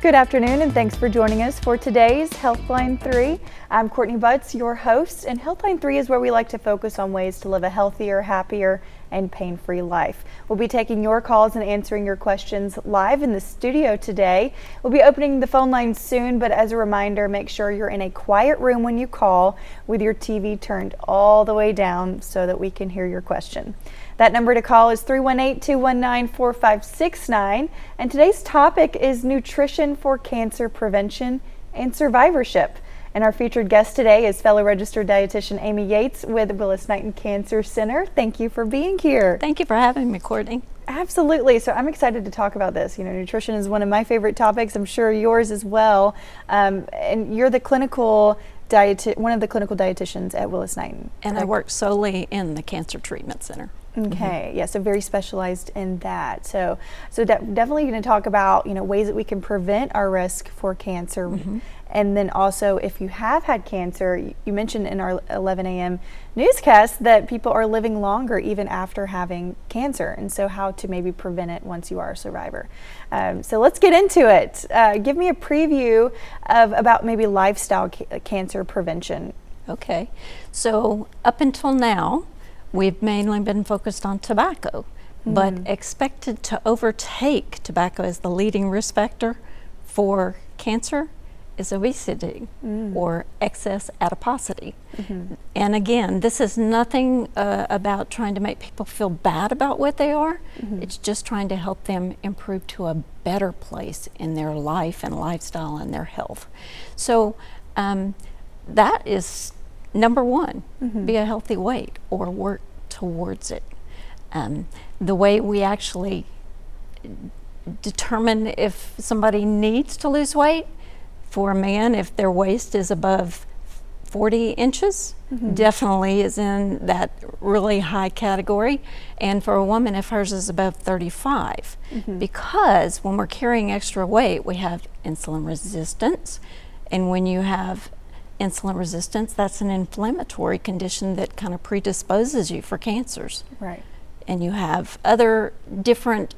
Good afternoon, and thanks for joining us for today's Healthline 3. I'm Courtney Butts, your host, and Healthline 3 is where we like to focus on ways to live a healthier, happier, and pain-free life. We'll be taking your calls and answering your questions live in the studio today. We'll be opening the phone lines soon, but as a reminder, make sure you're in a quiet room when you call with your TV turned all the way down so that we can hear your question. That number to call is 318-219-4569, and today's topic is nutrition for cancer prevention and survivorship. And our featured guest today is fellow registered dietitian Amy Yates with Willis-Knighton Cancer Center. Thank you for being here. Thank you for having me, Courtney. Absolutely. So I'm excited to talk about this. You know, nutrition is one of my favorite topics. I'm sure yours as well. And you're the clinical one of the clinical dietitians at Willis-Knighton. And I work solely in the Cancer Treatment Center. Okay, yeah, so very specialized in that. So definitely going to talk about, you know, ways that we can prevent our risk for cancer. And then also, if you have had cancer, you mentioned in our 11 a.m. newscast that people are living longer even after having cancer, and so how to maybe prevent it once you are a survivor. So let's get into it. Give me a preview of about maybe lifestyle cancer prevention. Okay, so up until now, we've mainly been focused on tobacco, but expected to overtake tobacco as the leading risk factor for cancer is obesity or excess adiposity. And again, this is nothing about trying to make people feel bad about what they are. It's just trying to help them improve to a better place in their life and lifestyle and their health. So that is number one, be a healthy weight or work towards it. The way we actually determine if somebody needs to lose weight, for a man, if their waist is above 40 inches, definitely is in that really high category. And for a woman, if hers is above 35, because when we're carrying extra weight, we have insulin resistance. And when you have insulin resistance, that's an inflammatory condition that kind of predisposes you for cancers. Right. And you have other different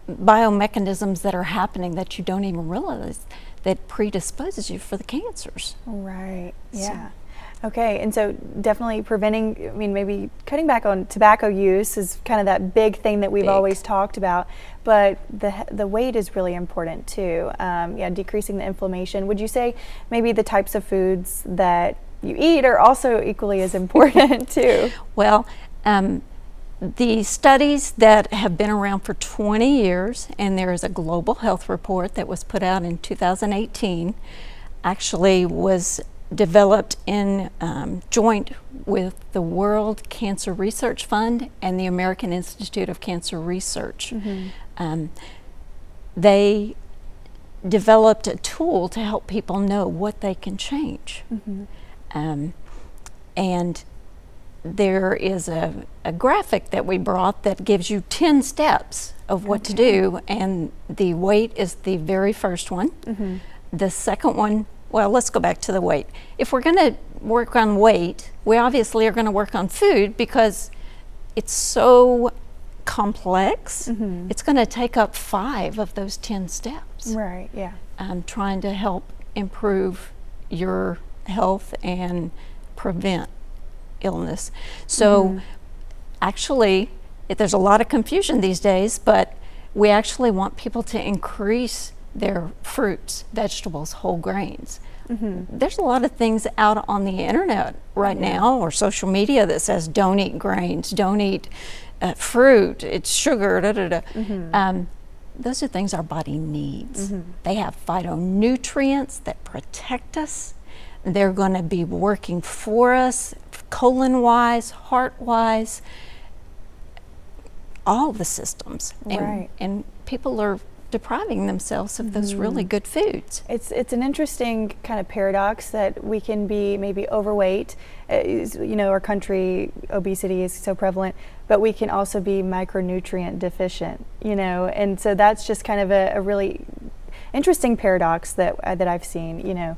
biomechanisms that are happening that you don't even realize that predisposes you for the cancers. Right, yeah. Okay, and so definitely preventing, I mean, maybe cutting back on tobacco use is kind of that big thing that we've always talked about, but the weight is really important too. Yeah, decreasing the inflammation. Would you say maybe the types of foods that you eat are also equally as important too? Well, the studies that have been around for 20 years, and there is a global health report that was put out in 2018, actually was developed in joint with the World Cancer Research Fund and the American Institute of Cancer Research. They developed a tool to help people know what they can change. And there is a graphic that we brought that gives you 10 steps of what to do, and the weight is the very first one. The second one, well, let's go back to the weight. If we're going to work on weight, we obviously are going to work on food because it's so complex. It's going to take up 5 of those 10 steps. Right, yeah. Trying to help improve your health and prevent illness. So actually, there's a lot of confusion these days, but we actually want people to increase their fruits, vegetables, whole grains. There's a lot of things out on the internet right now or social media that says don't eat grains, don't eat fruit, it's sugar, those are things our body needs. They have phytonutrients that protect us. They're going to be working for us, colon-wise, heart-wise, all the systems. And people are depriving themselves of those really good foods. It's an interesting kind of paradox that we can be maybe overweight. You know, our country, obesity is so prevalent, but we can also be micronutrient deficient, you know, and so that's just kind of a really interesting paradox that I've seen, you know.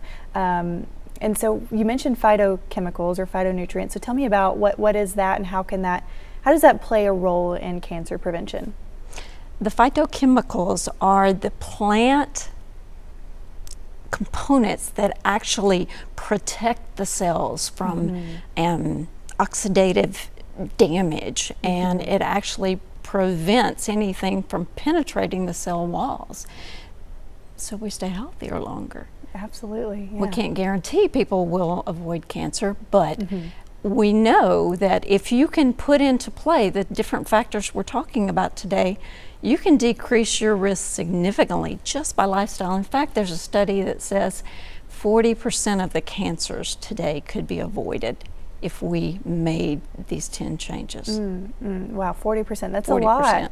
And so you mentioned phytochemicals or phytonutrients. So tell me about what is that and how does that play a role in cancer prevention? The phytochemicals are the plant components that actually protect the cells from oxidative damage, and it actually prevents anything from penetrating the cell walls, so we stay healthier longer. Absolutely. Yeah. We can't guarantee people will avoid cancer, but we know that if you can put into play the different factors we're talking about today, you can decrease your risk significantly just by lifestyle. In fact, there's a study that says 40% of the cancers today could be avoided if we made these 10 changes. Wow, 40%. That's 40%. A lot.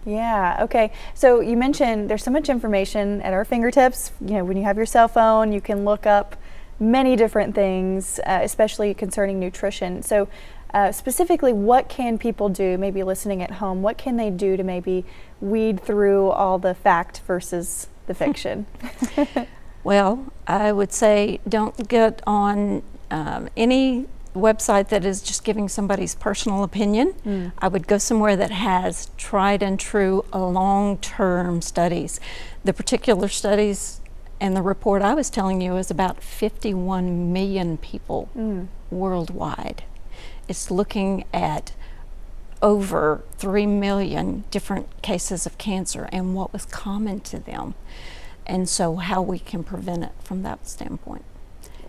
Yeah. Okay. So you mentioned there's so much information at our fingertips. You know, when you have your cell phone, you can look up many different things, especially concerning nutrition. So specifically, what can people do, maybe listening at home, what can they do to maybe weed through all the fact versus the fiction? Well, I would say don't get on any website that is just giving somebody's personal opinion. I would go somewhere that has tried and true long-term studies. The particular studies and the report I was telling you is about 51 million people worldwide. It's looking at over 3 million different cases of cancer and what was common to them, and so how we can prevent it from that standpoint.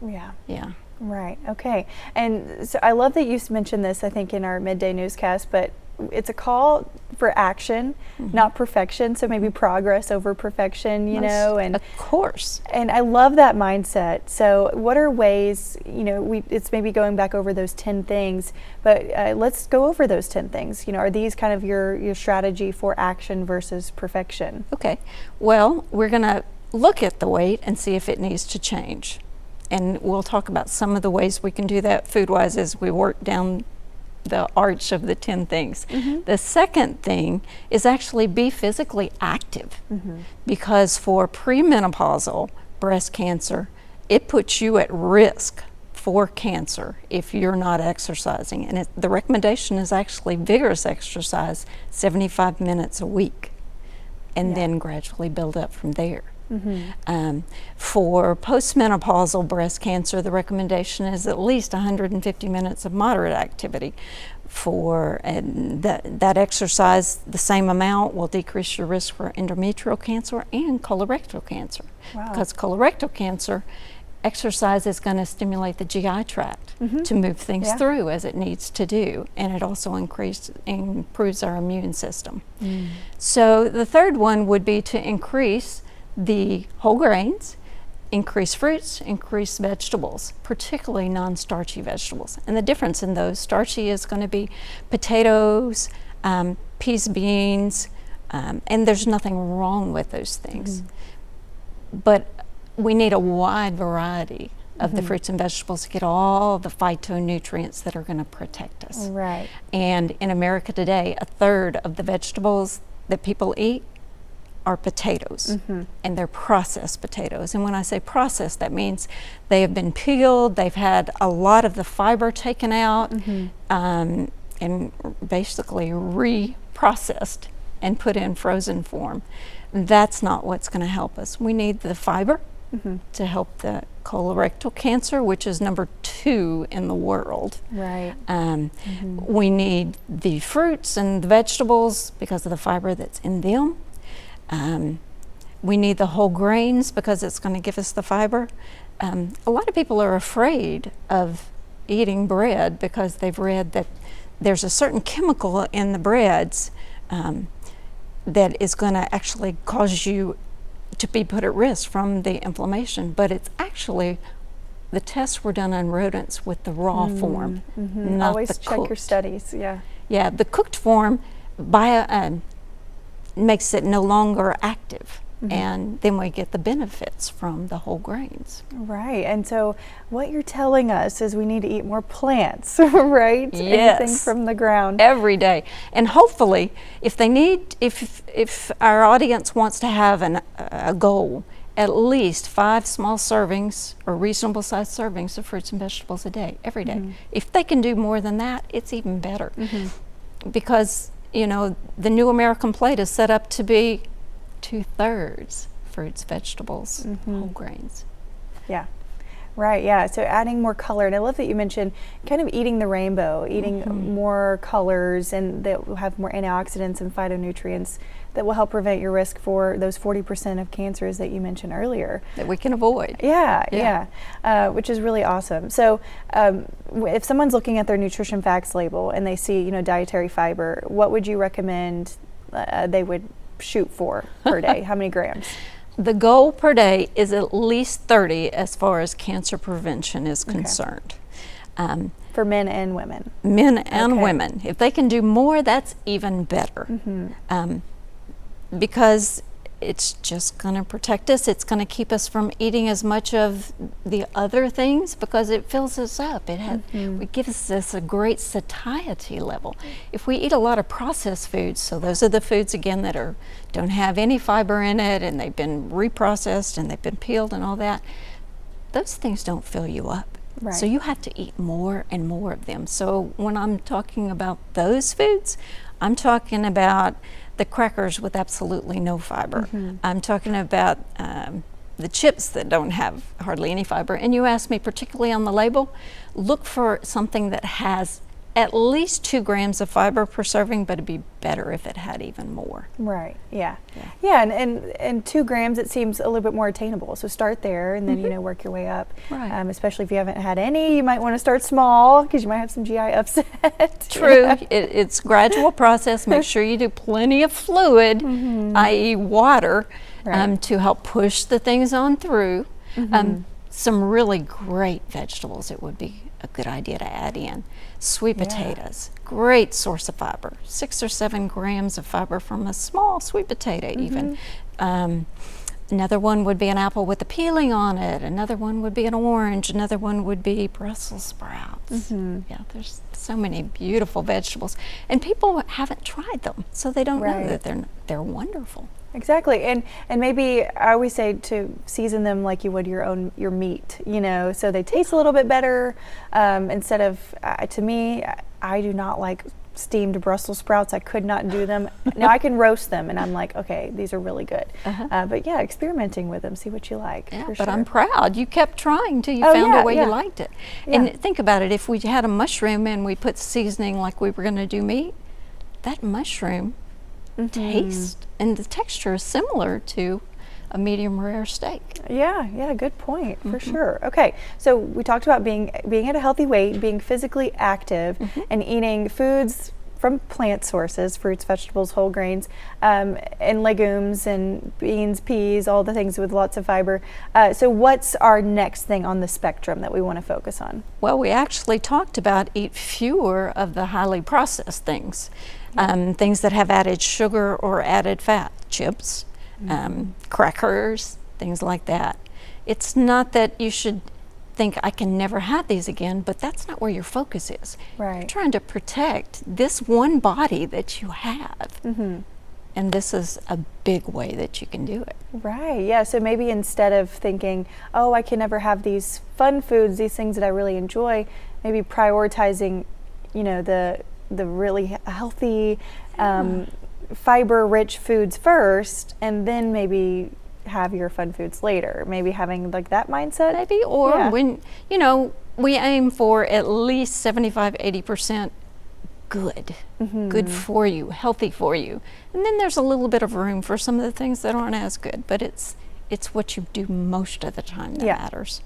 Yeah. Right. Okay. And so I love that you mentioned this, I think, in our midday newscast, but it's a call for action, not perfection. So maybe progress over perfection, you know, and of course. And I love that mindset. So what are ways, you know, it's maybe going back over those 10 things, but let's go over those 10 things. You know, are these kind of your strategy for action versus perfection? Okay. Well, we're going to look at the weight and see if it needs to change. And we'll talk about some of the ways we can do that food-wise as we work down the arch of the 10 things. The second thing is actually be physically active, because for premenopausal breast cancer, it puts you at risk for cancer if you're not exercising. And the recommendation is actually vigorous exercise, 75 minutes a week, and then gradually build up from there. For postmenopausal breast cancer, the recommendation is at least 150 minutes of moderate activity. That exercise, the same amount, will decrease your risk for endometrial cancer and colorectal cancer. Because colorectal cancer, exercise is going to stimulate the GI tract to move things through as it needs to do, and it also improves our immune system. So the third one would be to increase the whole grains, increase fruits, increase vegetables, particularly non-starchy vegetables. And the difference in those, starchy is going to be potatoes, peas, beans, and there's nothing wrong with those things. But we need a wide variety of the fruits and vegetables to get all the phytonutrients that are going to protect us. Right. And in America today, 1/3 of the vegetables that people eat are potatoes, and they're processed potatoes. And when I say processed, that means they have been peeled, they've had a lot of the fiber taken out, and basically reprocessed and put in frozen form. That's not what's going to help us. We need the fiber to help the colorectal cancer, which is number 2 in the world. Right. We need the fruits and the vegetables because of the fiber that's in them. We need the whole grains because it's going to give us the fiber. A lot of people are afraid of eating bread because they've read that there's a certain chemical in the breads that is going to actually cause you to be put at risk from the inflammation. But it's actually, the tests were done on rodents with the raw form, not Always the check cooked. your studies. Yeah, the cooked form makes it no longer active, and then we get the benefits from the whole grains. Right. And so what you're telling us is we need to eat more plants, right? Yes. Anything from the ground. Every day. And hopefully, if our audience wants to have a goal, at least 5 small servings or reasonable sized servings of fruits and vegetables a day, every day. If they can do more than that, it's even better. Because, you know, the new American plate is set up to be 2/3 fruits, vegetables, whole grains. Yeah. Right, yeah. So adding more color, and I love that you mentioned kind of eating the rainbow, eating more colors, and that will have more antioxidants and phytonutrients that will help prevent your risk for those 40% of cancers that you mentioned earlier. That we can avoid. Yeah. Which is really awesome. So if someone's looking at their nutrition facts label and they see, dietary fiber, what would you recommend they would shoot for per day? How many grams? The goal per day is at least 30 as far as cancer prevention is concerned. For men and women? Men and women. If they can do more, that's even better. Because it's just going to protect us. It's going to keep us from eating as much of the other things because it fills us up. It gives us a great satiety level. If we eat a lot of processed foods, so those are the foods again that don't have any fiber in it, and they've been reprocessed and they've been peeled and all that, those things don't fill you up. Right. So you have to eat more and more of them. So when I'm talking about those foods, I'm talking about the crackers with absolutely no fiber. I'm talking about the chips that don't have hardly any fiber. And you asked me, particularly on the label, look for something that has at least 2 grams of fiber per serving, but it'd be better if it had even more. Right, yeah. And 2 grams, it seems a little bit more attainable. So start there and then, work your way up. Right. Especially if you haven't had any, you might want to start small because you might have some GI upset. True, it's a gradual process. Make sure you do plenty of fluid, i.e. water, to help push the things on through. Some really great vegetables it would be a good idea to add in. Sweet potatoes, great source of fiber. 6 or 7 grams of fiber from a small sweet potato even. Another one would be an apple with the peeling on it. Another one would be an orange. Another one would be Brussels sprouts. Yeah, there's so many beautiful vegetables. And people haven't tried them, so they don't know that they're wonderful. Exactly, and maybe I always say to season them like you would your meat, so they taste a little bit better. Instead of, to me, I do not like steamed Brussels sprouts. I could not do them. Now I can roast them, and I'm like, okay, these are really good. But yeah, experimenting with them, see what you like. Yeah, for but sure. I'm proud. You kept trying till you found a way you liked it. Yeah. And think about it. If we had a mushroom and we put seasoning like we were going to do meat, that mushroom taste and the texture is similar to a medium rare steak. Yeah, good point, for sure. Okay, so we talked about being at a healthy weight, being physically active, and eating foods from plant sources, fruits, vegetables, whole grains, and legumes and beans, peas, all the things with lots of fiber. So what's our next thing on the spectrum that we want to focus on? Well, we actually talked about eat fewer of the highly processed things. Things that have added sugar or added fat, chips, crackers, things like that. It's not that you should think I can never have these again, but that's not where your focus is. Right. You're trying to protect this one body that you have. And this is a big way that you can do it. Right, yeah, so maybe instead of thinking, oh, I can never have these fun foods, these things that I really enjoy, maybe prioritizing, the really healthy, fiber-rich foods first, and then maybe have your fun foods later. Maybe having like that mindset. Maybe, or when, we aim for at least 75-80% good, good for you, healthy for you. And then there's a little bit of room for some of the things that aren't as good, but it's what you do most of the time that matters.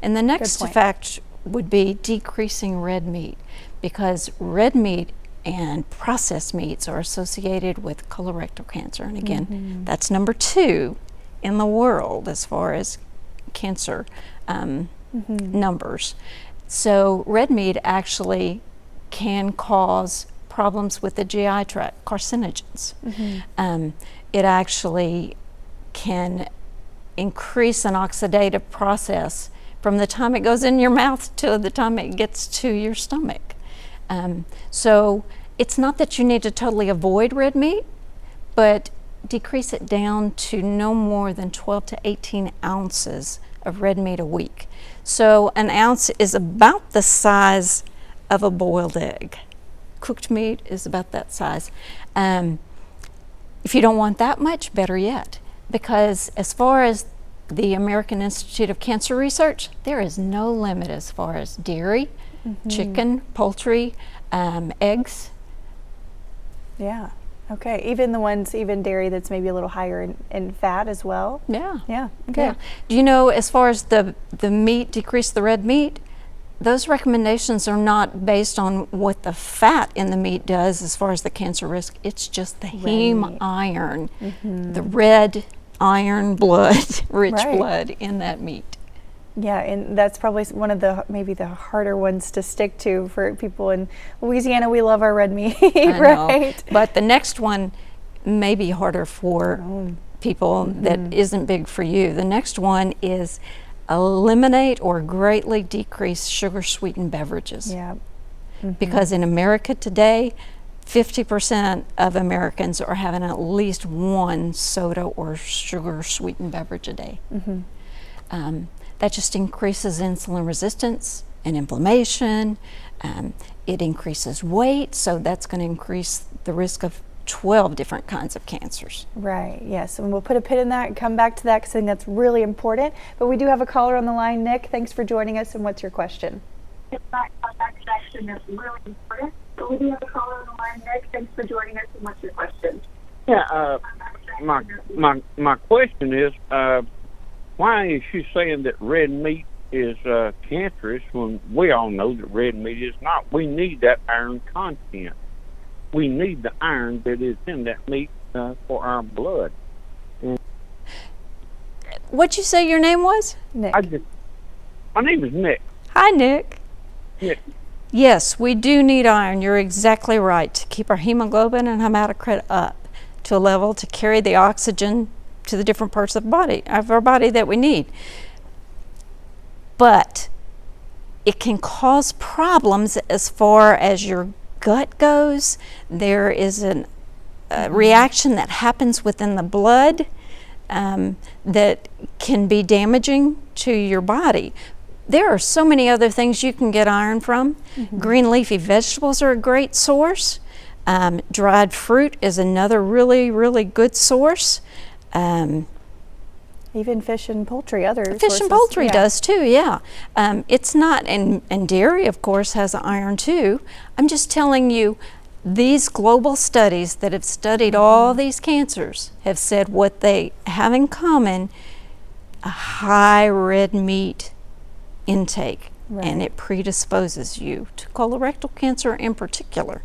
And the next fact would be decreasing red meat, because red meat and processed meats are associated with colorectal cancer. And again, that's number 2 in the world as far as cancer numbers. So red meat actually can cause problems with the GI tract, carcinogens. It actually can increase an oxidative process from the time it goes in your mouth to the time it gets to your stomach. So it's not that you need to totally avoid red meat, but decrease it down to no more than 12 to 18 ounces of red meat a week. So an ounce is about the size of a boiled egg. Cooked meat is about that size. If you don't want that much, better yet, because as far as the American Institute of Cancer Research, there is no limit as far as dairy, chicken, poultry, eggs. Yeah. Okay. Even the ones, even dairy that's maybe a little higher in fat as well. Yeah. Yeah. Okay. Yeah. Do you know, as far as the meat, decrease the red meat, those recommendations are not based on what the fat in the meat does as far as the cancer risk. It's just the heme iron, the red iron blood, rich blood in that meat. Yeah, and that's probably one of the maybe the harder ones to stick to for people in Louisiana. We love our red meat, right? But the next one may be harder for people that isn't big for you. The next one is eliminate or greatly decrease sugar-sweetened beverages. Yeah. Because in America today, 50% of Americans are having at least one soda or sugar-sweetened beverage a day. That just increases insulin resistance and inflammation. It increases weight, so that's going to increase the risk of 12 different kinds of cancers. Right, yes, and we'll put a pin in that and come back to that because I think that's really important. But we do have a caller on the line. Nick, thanks for joining us, and what's your question? That section is really important. So we do have a caller on the line. Nick, thanks for joining us, and what's your question? Yeah, my question is, why is she saying that red meat is cancerous when we all know that red meat is not? We need that iron content. We need the iron that is in that meat for our blood. What'd you say your name was? Nick. My name is Nick. Hi, Nick. Nick. Yes, we do need iron. You're exactly right. To keep our hemoglobin and hematocrit up to a level to carry the oxygen to the different parts of our body that we need. But it can cause problems as far as your gut goes. There is a reaction that happens within the blood that can be damaging to your body. There are so many other things you can get iron from. Green leafy vegetables are a great source. Dried fruit is another really, really good source. Even fish and poultry, other Fish sources. and poultry does too, yeah. It's not, and dairy, of course, has iron too. I'm just telling you, these global studies that have studied all these cancers have said what they have in common: a high red meat intake, and it predisposes you to colorectal cancer in particular.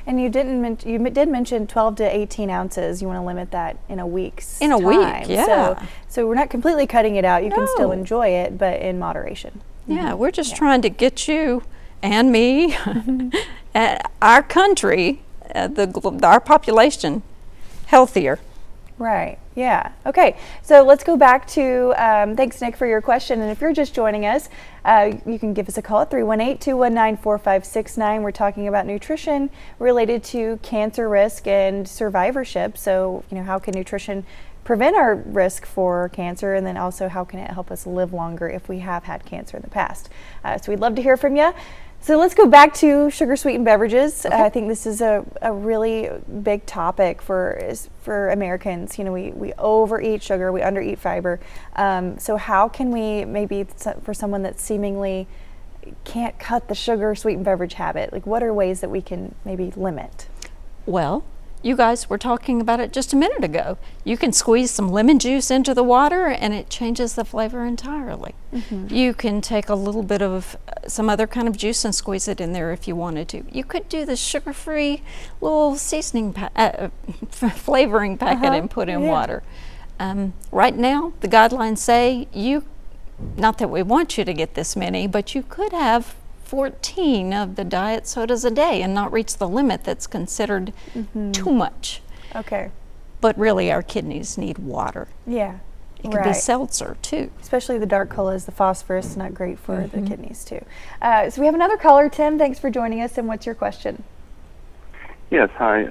And you did mention 12 to 18 ounces. You want to limit that in a week's In a week, time. yeah. So we're not completely cutting it out. You can still enjoy it, but in moderation. Yeah, we're just trying to get you and me, our country, our population, healthier. Right. Yeah. Okay. So let's go back to, thanks, Nick, for your question. And if you're just joining us, you can give us a call at 318-219-4569. We're talking about nutrition related to cancer risk and survivorship. So, how can nutrition prevent our risk for cancer? And then also, how can it help us live longer if we have had cancer in the past? So we'd love to hear from you. So let's go back to sugar-sweetened beverages. Okay. I think this is a really big topic for Americans. We overeat sugar, we undereat fiber. So how can we, maybe for someone that seemingly can't cut the sugar-sweetened beverage habit, what are ways that we can maybe limit? Well, you guys were talking about it just a minute ago. You can squeeze some lemon juice into the water and it changes the flavor entirely. You can take a little bit of some other kind of juice and squeeze it in there if you wanted to. You could do the sugar-free little seasoning flavoring packet and put in water. Right now, the guidelines say not that we want you to get this many, but you could have 14 of the diet sodas a day and not reach the limit that's considered too much. Okay. But really, our kidneys need water. Yeah. It could be seltzer too. Especially the dark colors, the phosphorus, not great for the kidneys too. So we have another caller, Tim. Thanks for joining us. And what's your question? Yes, hi.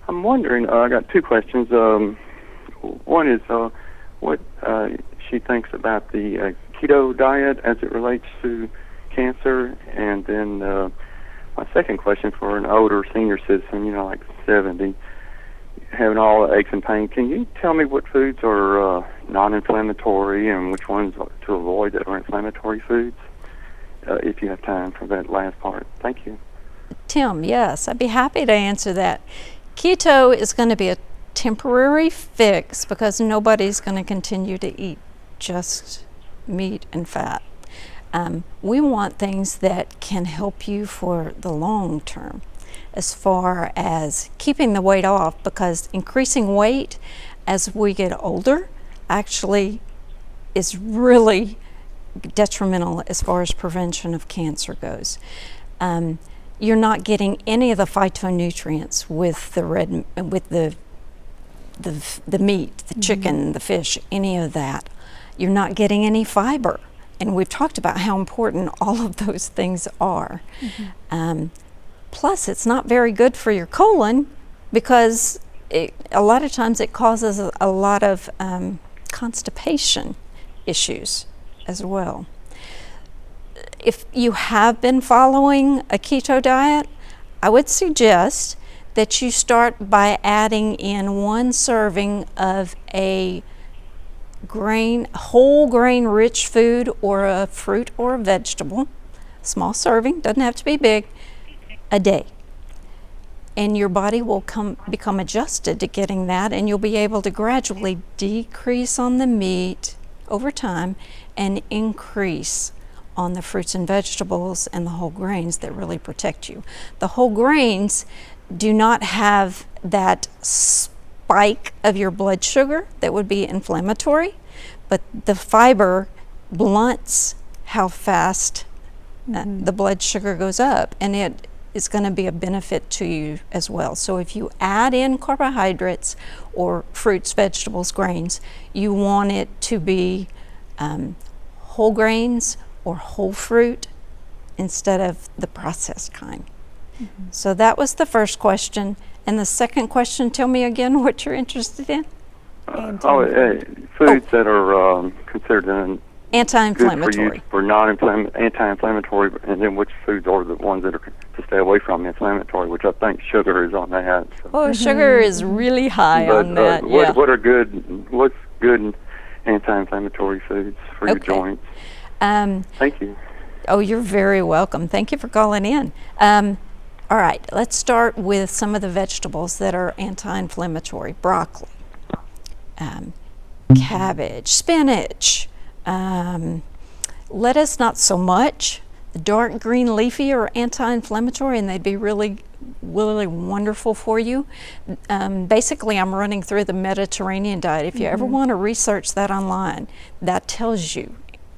I'm wondering, I got two questions. One is what she thinks about the keto diet as it relates to cancer, and then my second question for an older senior citizen, like 70, having all the aches and pain, can you tell me what foods are non-inflammatory and which ones to avoid that are inflammatory foods? If you have time for that last part. Thank you. Tim, yes, I'd be happy to answer that. Keto is going to be a temporary fix because nobody's going to continue to eat just meat and fat. We want things that can help you for the long term as far as keeping the weight off, because increasing weight as we get older actually is really detrimental as far as prevention of cancer goes. You're not getting any of the phytonutrients with the meat, the chicken, the fish, any of that. You're not getting any fiber. And we've talked about how important all of those things are. Plus, it's not very good for your colon because a lot of times it causes a lot of constipation issues as well. If you have been following a keto diet, I would suggest that you start by adding in 1 serving of a whole grain rich food or a fruit or a vegetable, small serving, doesn't have to be big, a day. And your body will become adjusted to getting that, and you'll be able to gradually decrease on the meat over time and increase on the fruits and vegetables and the whole grains that really protect you. The whole grains do not have that spike of your blood sugar that would be inflammatory, but the fiber blunts how fast the blood sugar goes up, and it is going to be a benefit to you as well. So if you add in carbohydrates or fruits, vegetables, grains, you want it to be whole grains or whole fruit instead of the processed kind. So that was the first question. And the second question, tell me again what you're interested in. Foods that are considered Anti-inflammatory. good for anti-inflammatory, and then which foods are the ones that are to stay away from inflammatory, which I think sugar is on that. So. Oh, sugar is really high on that. What's good anti-inflammatory foods for your joints? Thank you. Oh, you're very welcome. Thank you for calling in. All right, let's start with some of the vegetables that are anti-inflammatory. Broccoli, cabbage, spinach, lettuce, not so much. The dark green leafy are anti-inflammatory, and they'd be really, really wonderful for you. Basically, I'm running through the Mediterranean diet. If you ever want to research that online, that tells you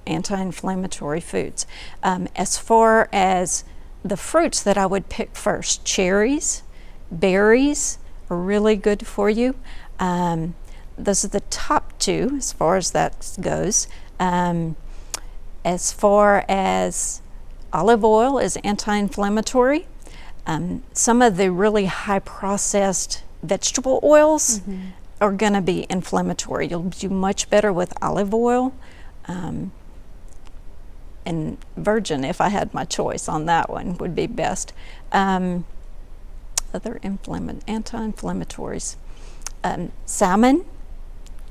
anti-inflammatory foods. As far as the fruits that I would pick first, cherries, berries are really good for you. Those are the top 2 as far as that goes. As far as olive oil is anti-inflammatory. Some of the really high processed vegetable oils are going to be inflammatory. You'll do much better with olive oil and virgin, if I had my choice on that one, would be best. Other anti-inflammatories. Salmon.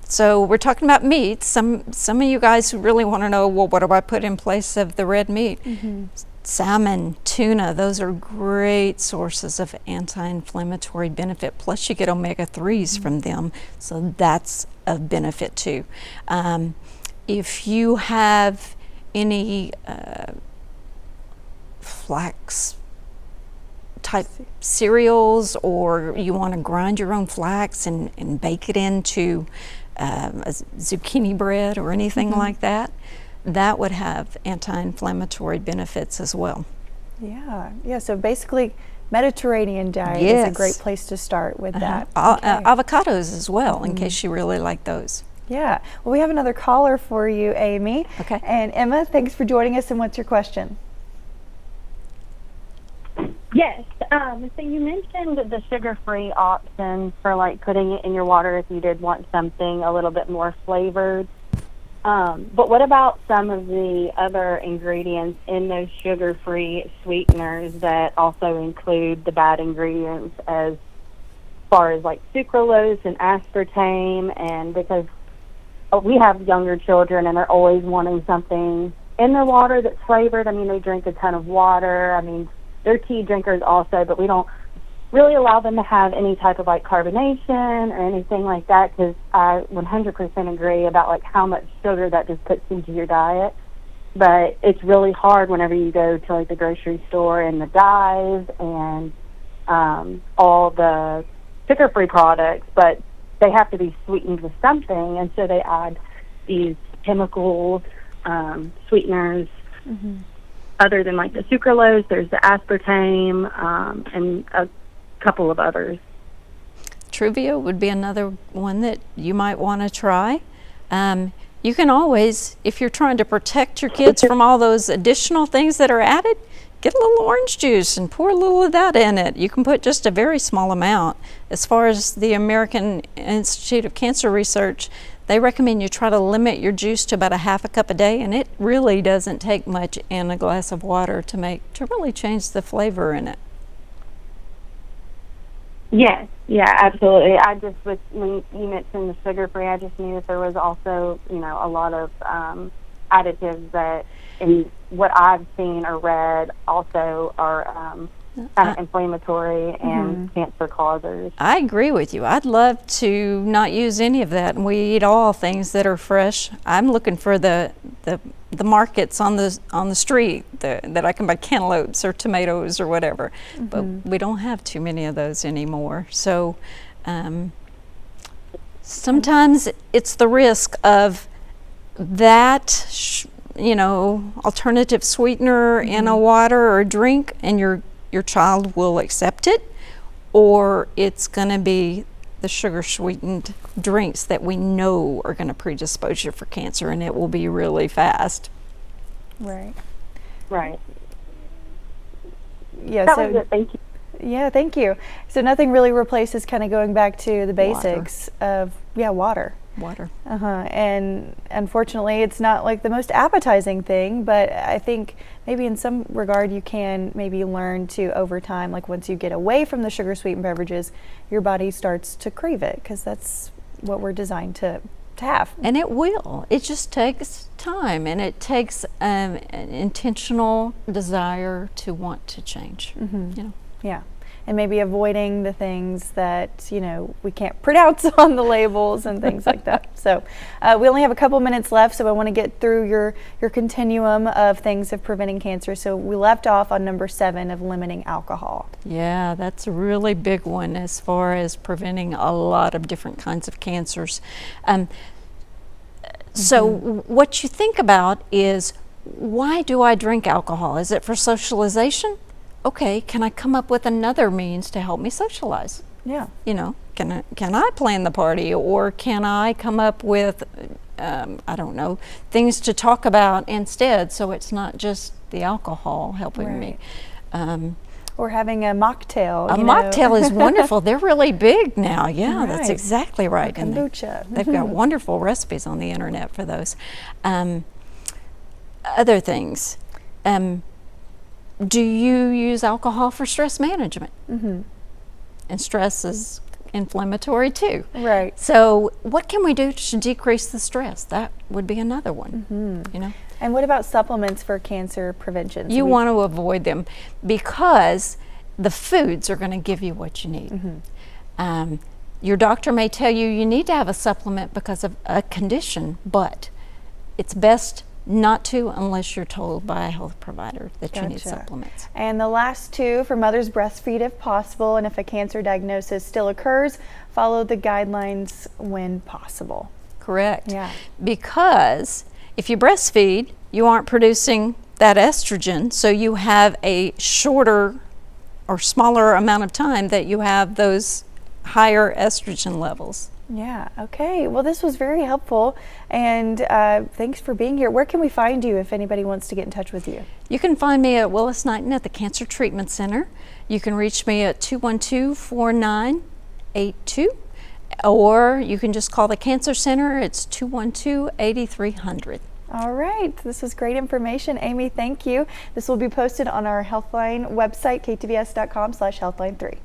So we're talking about meat. Some of you guys who really want to know, well, what do I put in place of the red meat? Salmon, tuna, those are great sources of anti-inflammatory benefit. Plus you get omega-3s from them, so that's a benefit too. If you have any flax type cereals, or you want to grind your own flax and bake it into a zucchini bread or anything like that, that would have anti-inflammatory benefits as well. Yeah, so basically Mediterranean diet is a great place to start with that. Avocados as well, in case you really like those. Yeah, well, we have another caller for you, Amy. Okay. And Emma, thanks for joining us, and what's your question? Yes. So you mentioned the sugar-free option for like putting it in your water if you did want something a little bit more flavored. But what about some of the other ingredients in those sugar-free sweeteners that also include the bad ingredients as far as like sucralose and aspartame, and because we have younger children and they're always wanting something in their water that's flavored. I mean, they drink a ton of water. I mean, they're tea drinkers also, but we don't really allow them to have any type of like carbonation or anything like that, because I 100% agree about like how much sugar that just puts into your diet. But it's really hard whenever you go to like the grocery store and the dyes and all the sugar-free products, but they have to be sweetened with something, and so they add these chemicals, sweeteners. Other than like the sucralose, there's the aspartame, and a couple of others. Truvia would be another one that you might want to try. You can always, if you're trying to protect your kids from all those additional things that are added, get a little orange juice and pour a little of that in it. You can put just a very small amount. As far as the American Institute of Cancer Research, they recommend you try to limit your juice to about a half a cup a day, and it really doesn't take much in a glass of water to really change the flavor in it. Yes, yeah, absolutely. I just, when you mentioned the sugar-free, I just knew that there was also, you know, a lot of additives that, in what I've seen or read, also are kind of inflammatory and cancer causers. I agree with you. I'd love to not use any of that, and we eat all things that are fresh. I'm looking for the markets on the street that I can buy cantaloupes or tomatoes or whatever, but we don't have too many of those anymore. So sometimes it's the risk of that alternative sweetener in a water or a drink, and your child will accept it, or it's going to be the sugar sweetened drinks that we know are going to predispose you for cancer, and it will be really fast. Right. Yeah, that was it. Thank you. Yeah, thank you. So nothing really replaces kind of going back to the basics of water. And unfortunately, it's not like the most appetizing thing, but I think maybe in some regard you can maybe learn to, over time, like once you get away from the sugar sweetened beverages, your body starts to crave it, because that's what we're designed to have. And it will. It just takes time, and it takes an intentional desire to want to change. Yeah. And maybe avoiding the things that, we can't pronounce on the labels and things like that. So we only have a couple minutes left, so I want to get through your continuum of things of preventing cancer. So we left off on number 7 of limiting alcohol. Yeah, that's a really big one as far as preventing a lot of different kinds of cancers. So what you think about is, why do I drink alcohol? Is it for socialization? Okay, can I come up with another means to help me socialize? Yeah. Can I plan the party, or can I come up with, I don't know, things to talk about instead, so it's not just the alcohol helping me. Or having a mocktail. A mocktail is wonderful. They're really big now. Yeah, that's exactly right. Kombucha. And they've got wonderful recipes on the internet for those. Other things. Do you use alcohol for stress management? And stress is inflammatory too. Right. So what can we do to decrease the stress? That would be another one. And what about supplements for cancer prevention? You want to avoid them, because the foods are going to give you what you need. Your doctor may tell you need to have a supplement because of a condition, but it's best not to, unless you're told by a health provider that you need supplements. And the last 2, for mothers, breastfeed if possible, and if a cancer diagnosis still occurs, follow the guidelines when possible. Correct. Yeah. Because if you breastfeed, you aren't producing that estrogen, so you have a shorter or smaller amount of time that you have those higher estrogen levels. Yeah, okay. Well, this was very helpful, and thanks for being here. Where can we find you if anybody wants to get in touch with you? You can find me at Willis Knighton at the Cancer Treatment Center. You can reach me at 212-4982, or you can just call the Cancer Center. It's 212-8300. All right, this was great information. Amy, thank you. This will be posted on our Healthline website, ktbs.com/Healthline3.